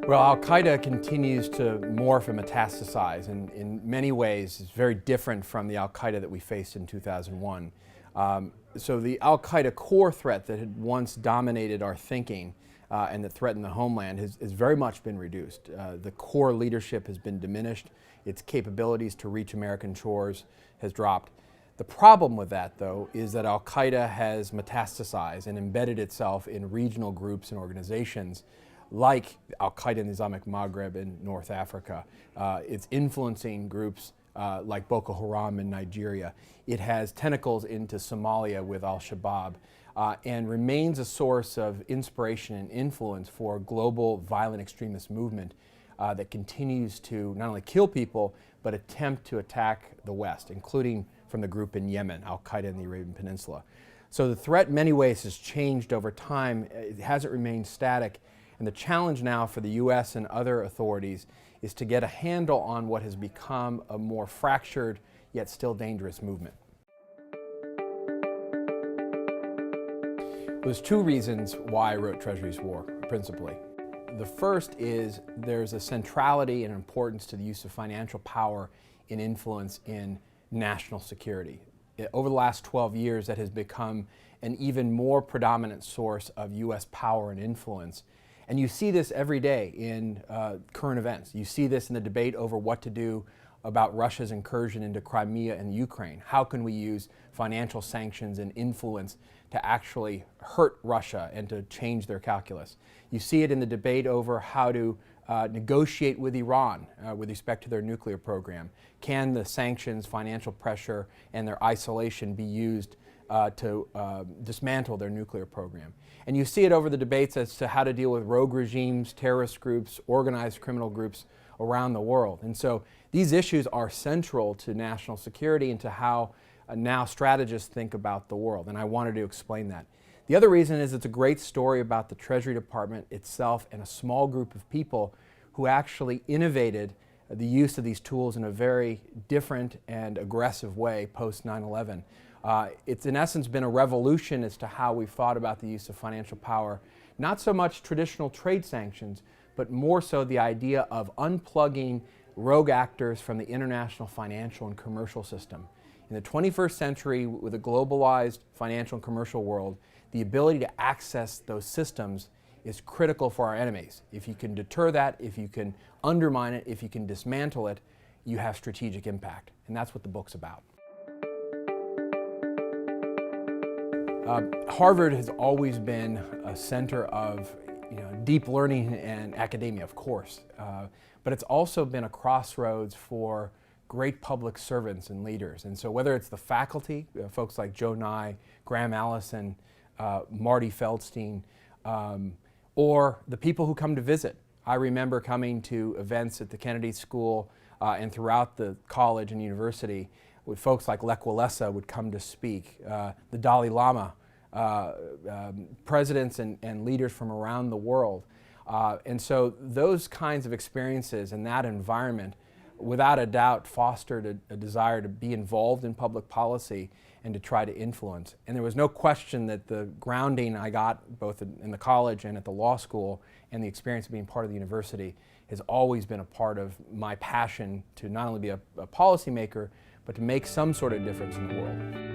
Well, Al-Qaeda continues to morph and metastasize, and in many ways is very different from the Al-Qaeda that we faced in 2001. So the Al-Qaeda core threat that had once dominated our thinking and that threatened the homeland has very much been reduced. The core leadership has been diminished. Its capabilities to reach American shores has dropped. The problem with that, though, is that Al-Qaeda has metastasized and embedded itself in regional groups and organizations like Al-Qaeda in the Islamic Maghreb and North Africa. It's influencing groups like Boko Haram in Nigeria. It has tentacles into Somalia with Al-Shabaab and remains a source of inspiration and influence for a global violent extremist movement that continues to not only kill people, but attempt to attack the West, including from the group in Yemen, Al-Qaeda in the Arabian Peninsula. So the threat in many ways has changed over time. It hasn't remained static. And the challenge now for the U.S. and other authorities is to get a handle on what has become a more fractured yet still dangerous movement. There's two reasons why I wrote Treasury's War, principally. The first is there's a centrality and importance to the use of financial power and influence in national security. Over the last 12 years, that has become an even more predominant source of U.S. power and influence. And you see this every day in current events. You see this in the debate over what to do about Russia's incursion into Crimea and Ukraine. How can we use financial sanctions and influence to actually hurt Russia and to change their calculus? You see it in the debate over how to negotiate with Iran with respect to their nuclear program. Can the sanctions, financial pressure, and their isolation be used to dismantle their nuclear program? And you see it over the debates as to how to deal with rogue regimes, terrorist groups, organized criminal groups around the world. And so these issues are central to national security and to how now strategists think about the world. And I wanted to explain that. The other reason is it's a great story about the Treasury Department itself and a small group of people who actually innovated the use of these tools in a very different and aggressive way post 9/11. It's in essence been a revolution as to how we've thought about the use of financial power. Not so much traditional trade sanctions, but more so the idea of unplugging rogue actors from the international financial and commercial system. In the 21st century, with a globalized financial and commercial world, the ability to access those systems is critical for our enemies. If you can deter that, if you can undermine it, if you can dismantle it, you have strategic impact. And that's what the book's about. Harvard has always been a center of deep learning and academia, of course, but it's also been a crossroads for great public servants and leaders. And so whether it's the faculty, folks like Joe Nye, Graham Allison, Marty Feldstein, or the people who come to visit. I remember coming to events at the Kennedy School and throughout the college and university with folks like Lech Walesa would come to speak, the Dalai Lama, presidents and leaders from around the world. And so those kinds of experiences and that environment without a doubt fostered a desire to be involved in public policy and to try to influence. And there was no question that the grounding I got both in the college and at the law school and the experience of being part of the university has always been a part of my passion to not only be a policymaker, but to make some sort of difference in the world.